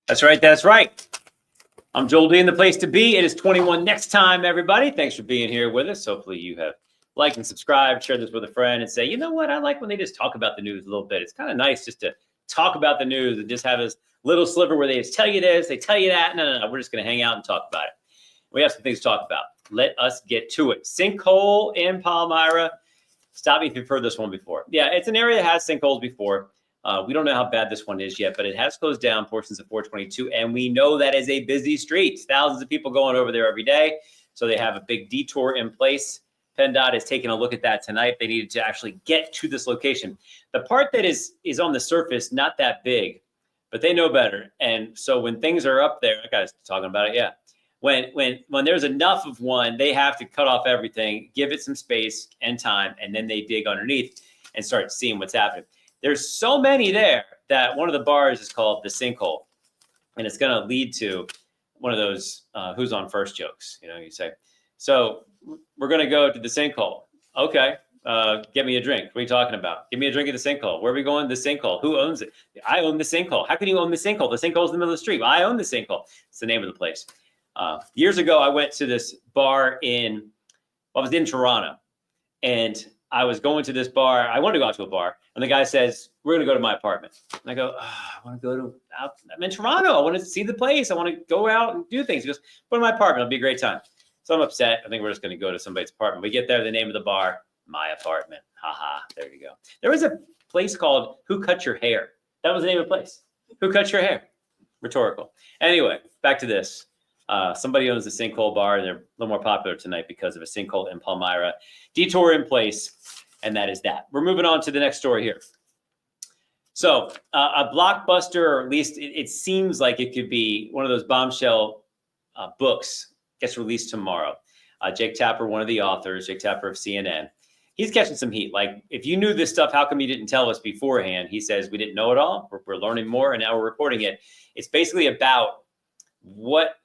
That's right. That's right. I'm Joel D in the place to be. It is 21 next time, everybody. Thanks for being here with us. Hopefully you have liked and subscribed, share this with a friend and say, you know what? I like when they just talk about the news a little bit. It's kind of nice just to talk about the news and just have this little sliver where they just tell you this, they tell you that. No. We're just going to hang out and talk about it. We have some things to talk about. Let us get to it. Sinkhole in Palmyra. Stop me if you've heard this one before. Yeah, it's an area that has sinkholes before. We don't know how bad this one is yet, but it has closed down portions of 422, and we know that is a busy street. Thousands of people going over there every day, so they have a big detour in place. PennDOT is taking a look at that tonight. They needed to actually get to this location. The part that is on the surface, not that big, but they know better. And so when things are up there, that guy's talking about it, yeah. When there's enough of one, they have to cut off everything, give it some space and time, and then they dig underneath and start seeing what's happening. There's so many there that one of the bars is called the sinkhole, and it's going to lead to one of those who's on first jokes. You know, you say, so we're going to go to the sinkhole. Okay, get me a drink. What are you talking about? Give me a drink at the sinkhole. Where are we going? The sinkhole. Who owns it? I own the sinkhole. How can you own the sinkhole? The sinkhole's in the middle of the street. Well, I own the sinkhole. It's the name of the place. Years ago, I went to this bar I was in Toronto, and I was going to this bar. I wanted to go out to a bar, and the guy says, we're going to go to my apartment. And I go, I want to go I'm in Toronto. I want to see the place. I want to go out and do things. He goes, go to my apartment. It'll be a great time. So I'm upset. I think we're just going to go to somebody's apartment. We get there, the name of the bar, my apartment. Haha, there you go. There was a place called Who Cut Your Hair? That was the name of the place. Who Cut Your Hair? Rhetorical. Anyway, back to this. Somebody owns the sinkhole bar, and they're a little more popular tonight because of a sinkhole in Palmyra. Detour in place, and that is that. We're moving on to the next story here. So a blockbuster, or at least it seems like it could be one of those bombshell books, gets released tomorrow. Jake Tapper, one of the authors, Jake Tapper of CNN, he's catching some heat. Like, if you knew this stuff, how come you didn't tell us beforehand? He says, we didn't know it all. We're learning more, and now we're reporting it. It's basically about what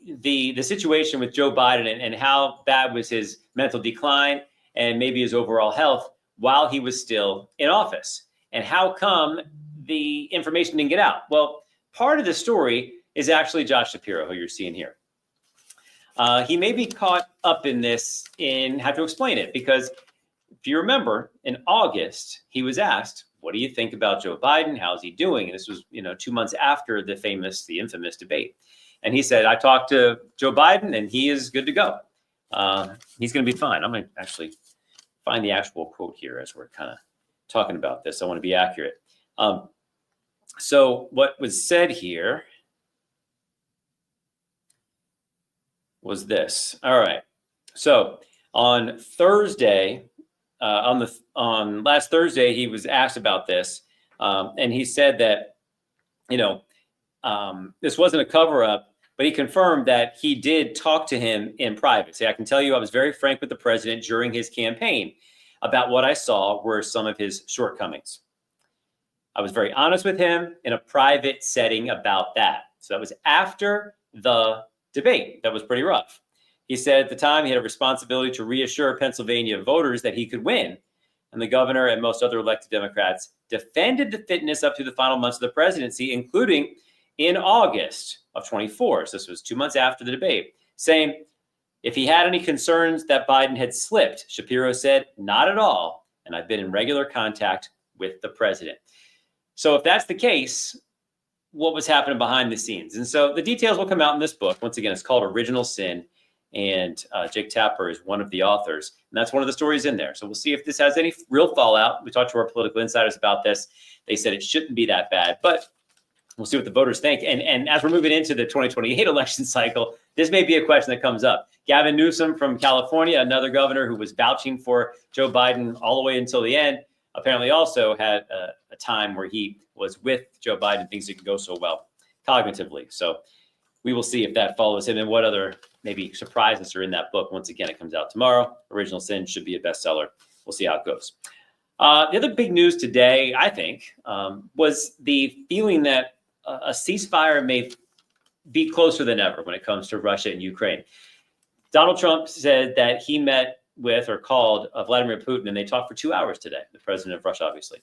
the situation with Joe Biden and how bad was his mental decline and maybe his overall health while he was still in office. And how come the information didn't get out? Well, part of the story is actually Josh Shapiro, who you're seeing here. He may be caught up in this and have to explain it, because if you remember, in August, he was asked, what do you think about Joe Biden? How's he doing? And this was, 2 months after the infamous debate. And he said, I talked to Joe Biden and he is good to go. He's going to be fine. I'm going to actually find the actual quote here as we're kind of talking about this. I want to be accurate. So what was said here was this. All right. So on Thursday, on last Thursday, he was asked about this. And he said that, this wasn't a cover up, but he confirmed that he did talk to him in private. Say, I can tell you I was very frank with the president during his campaign about what I saw were some of his shortcomings. I was very honest with him in a private setting about that. So that was after the debate. That was pretty rough. He said at the time he had a responsibility to reassure Pennsylvania voters that he could win. And the governor and most other elected Democrats defended the fitness up to the final months of the presidency, including in August of 24. So this was 2 months after the debate, saying if he had any concerns that Biden had slipped, Shapiro said, not at all. And I've been in regular contact with the president. So if that's the case, what was happening behind the scenes? And so the details will come out in this book. Once again, it's called Original Sin. And Jake Tapper is one of the authors. And that's one of the stories in there. So we'll see if this has any real fallout. We talked to our political insiders about this. They said it shouldn't be that bad, but we'll see what the voters think. And as we're moving into the 2028 election cycle, this may be a question that comes up. Gavin Newsom from California, another governor who was vouching for Joe Biden all the way until the end, apparently also had a time where he was with Joe Biden, things didn't go so well cognitively. So we will see if that follows him and what other maybe surprises are in that book. Once again, it comes out tomorrow. Original Sin should be a bestseller. We'll see how it goes. The other big news today, I think, was the feeling that a ceasefire may be closer than ever when it comes to Russia and Ukraine. Donald Trump said that he met with or called Vladimir Putin, and they talked for 2 hours today, the president of Russia, obviously.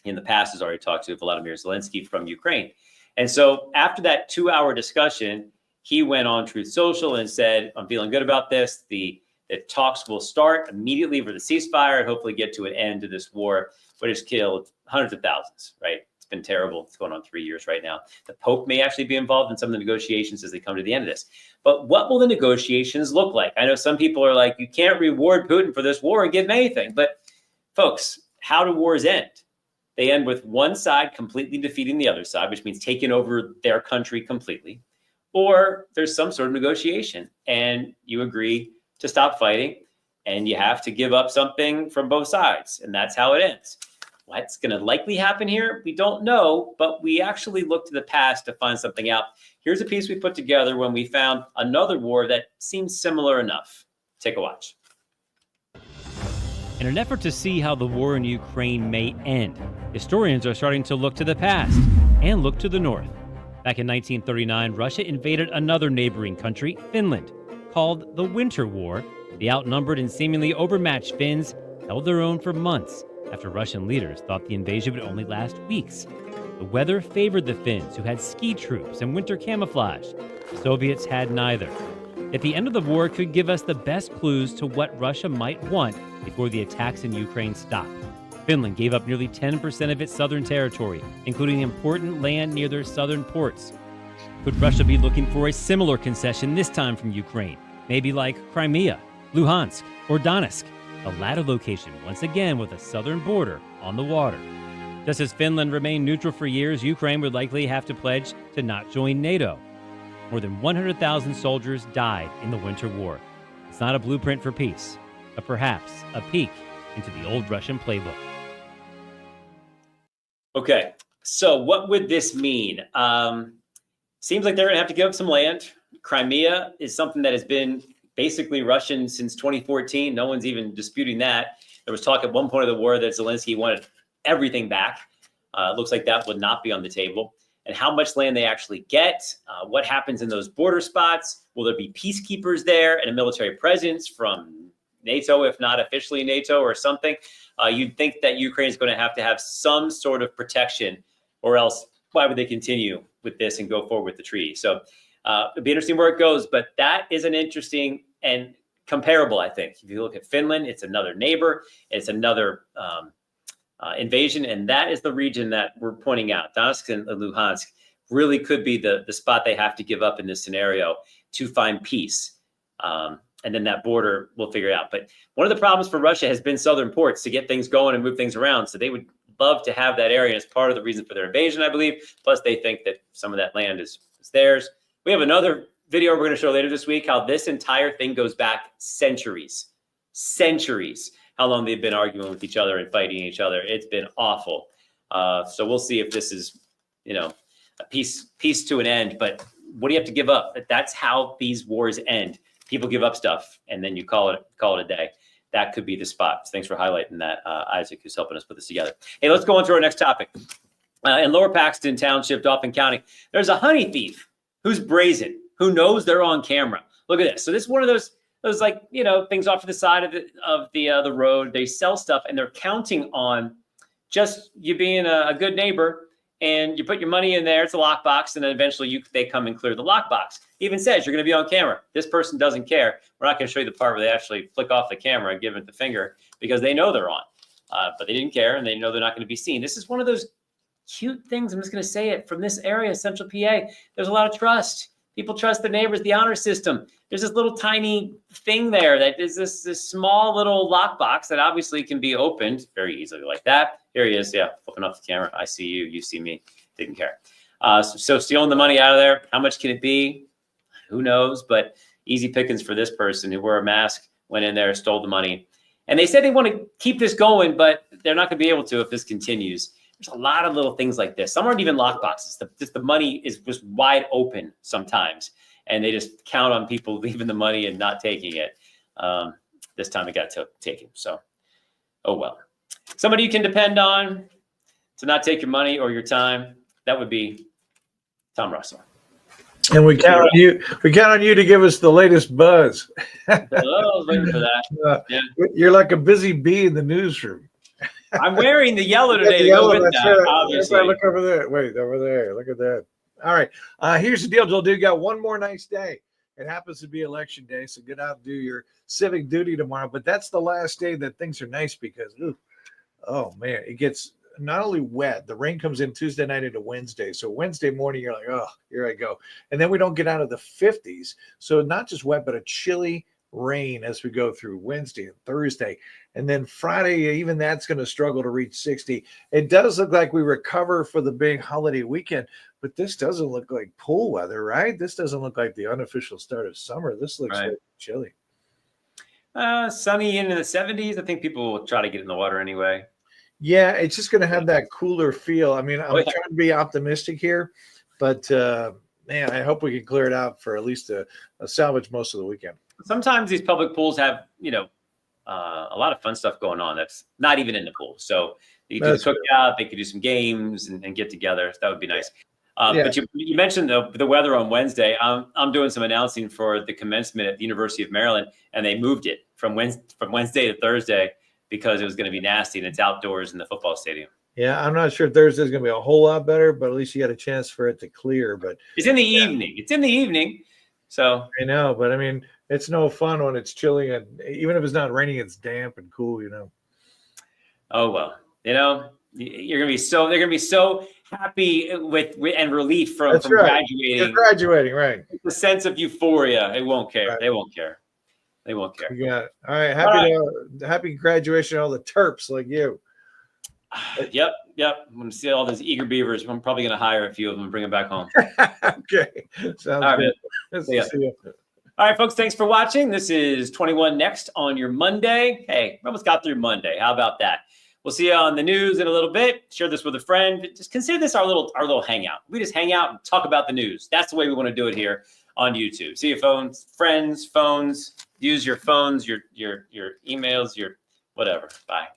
In the past, has already talked to Volodymyr Zelensky from Ukraine. And so after that 2-hour discussion, he went on Truth Social and said, I'm feeling good about this. The talks will start immediately for the ceasefire and hopefully get to an end to this war, which has killed hundreds of thousands, right? It's been terrible. It's going on 3 years right now. The Pope may actually be involved in some of the negotiations as they come to the end of this. But what will the negotiations look like? I know some people are like, you can't reward Putin for this war and give him anything. But folks, how do wars end? They end with one side completely defeating the other side, which means taking over their country completely. Or there's some sort of negotiation and you agree to stop fighting and you have to give up something from both sides. And that's how it ends. What's going to likely happen here? We don't know, but we actually look to the past to find something out. Here's a piece we put together when we found another war that seems similar enough. Take a watch. In an effort to see how the war in Ukraine may end, historians are starting to look to the past and look to the north. Back in 1939, Russia invaded another neighboring country, Finland. Called the Winter War, the outnumbered and seemingly overmatched Finns held their own for months after Russian leaders thought the invasion would only last weeks. The weather favored the Finns, who had ski troops and winter camouflage. The Soviets had neither. At the end of the war could give us the best clues to what Russia might want before the attacks in Ukraine stopped. Finland gave up nearly 10% of its southern territory, including important land near their southern ports. Could Russia be looking for a similar concession this time from Ukraine? Maybe like Crimea, Luhansk, or Donetsk, the latter location once again with a southern border on the water. Just as Finland remained neutral for years, Ukraine would likely have to pledge to not join NATO. More than 100,000 soldiers died in the Winter War. It's not a blueprint for peace, but perhaps a peek into the old Russian playbook. Okay, so what would this mean? Seems like they're going to have to give up some land. Crimea is something that has been basically Russian since 2014. No one's even disputing that. There was talk at one point of the war that Zelensky wanted everything back. It looks like that would not be on the table. And how much land they actually get, what happens in those border spots, will there be peacekeepers there and a military presence from NATO, if not officially NATO or something? You'd think that Ukraine is going to have some sort of protection, or else why would they continue with this and go forward with the treaty? So it'll be interesting where it goes, but that is an interesting and comparable, I think. If you look at Finland, it's another neighbor, it's another invasion, and that is the region that we're pointing out. Donetsk and Luhansk really could be the spot they have to give up in this scenario to find peace. And then that border we'll figure it out. But one of the problems for Russia has been southern ports to get things going and move things around. So they would love to have that area as part of the reason for their invasion, I believe. Plus, they think that some of that land is theirs. We have another video we're going to show later this week, how this entire thing goes back centuries, how long they've been arguing with each other and fighting each other. It's been awful. So we'll see if this is, a peace to an end. But what do you have to give up? That's how these wars end. People give up stuff, and then you call it a day. That could be the spot. So thanks for highlighting that, Isaac, who's helping us put this together. Hey, let's go on to our next topic. In Lower Paxton Township, Dauphin County, there's a honey thief who's brazen, who knows they're on camera. Look at this. So this is one of those things off to the side of the road. They sell stuff, and they're counting on just you being a good neighbor, and you put your money in there. It's a lockbox, and then eventually they come and clear the lockbox. Even says you're going to be on camera. This person doesn't care. We're not going to show you the part where they actually flick off the camera and give it the finger because they know they're on, but they didn't care, and they know they're not going to be seen. This is one of those cute things. I'm just going to say it from this area, Central PA. There's a lot of trust. People trust their neighbors, the honor system. There's this little tiny thing there that is this small little lockbox that obviously can be opened very easily like that. Here he is, yeah, flipping off the camera. I see you, you see me, didn't care. So stealing the money out of there, how much can it be? Who knows, but easy pickings for this person who wore a mask, went in there, stole the money. And they said they want to keep this going, but they're not going to be able to if this continues. There's a lot of little things like this. Some aren't even lockboxes. The money is just wide open sometimes, and they just count on people leaving the money and not taking it. This time it got taken. So, oh well. Somebody you can depend on to not take your money or your time, that would be Tom Russell. And we count on you. We count on you to give us the latest buzz. I was waiting for that. Yeah. You're like a busy bee in the newsroom. I'm wearing the yellow today to go with that, obviously. Look over there. Wait, over there. Look at that. All right. Here's the deal, Joel. Dude, got one more nice day. It happens to be election day, so get out and do your civic duty tomorrow. But that's the last day that things are nice because, oh man, it gets not only wet. The rain comes in Tuesday night into Wednesday. So Wednesday morning, you're like, oh, here I go. And then we don't get out of the 50s. So not just wet, but a chilly rain as we go through Wednesday and Thursday. And then Friday, even that's going to struggle to reach 60. It does look like we recover for the big holiday weekend, but this doesn't look like pool weather, right? This doesn't look like the unofficial start of summer. This looks Right. like chilly. Sunny into the 70s. I think people will try to get in the water anyway. Yeah, it's just going to have that cooler feel. I mean, I'm Oh, yeah. trying to be optimistic here, but man, I hope we can clear it out for at least a salvage most of the weekend. Sometimes these public pools have, a lot of fun stuff going on that's not even in the pool. So you can do That's the cookout, they could do some games and get together. That would be nice. Yeah. But you mentioned the weather on Wednesday. I'm doing some announcing for the commencement at the University of Maryland, and they moved it from Wednesday to Thursday because it was going to be nasty, and it's outdoors in the football stadium. Yeah, I'm not sure Thursday's going to be a whole lot better, but at least you got a chance for it to clear. But It's in the evening. It's in the evening. So I know, but I mean, it's no fun when it's chilly, and even if it's not raining, it's damp and cool. oh well, they're gonna be so happy with and relief from That's right. graduating. You're graduating, right? The sense of euphoria. They won't care. Right. They won't care. They won't care. You got it. All right. Happy graduation, all the Terps like you. Yep. I'm gonna see all those eager beavers. I'm probably gonna hire a few of them and bring them back home. Okay, sounds All right, good. man. See ya. All right, folks. Thanks for watching. This is 21 Next on your Monday. Hey, we almost got through Monday. How about that? We'll see you on the news in a little bit. Share this with a friend. Just consider this our little hangout. We just hang out and talk about the news. That's the way we want to do it here on YouTube. See your phones, friends, phones. Use your phones, your emails, your whatever. Bye.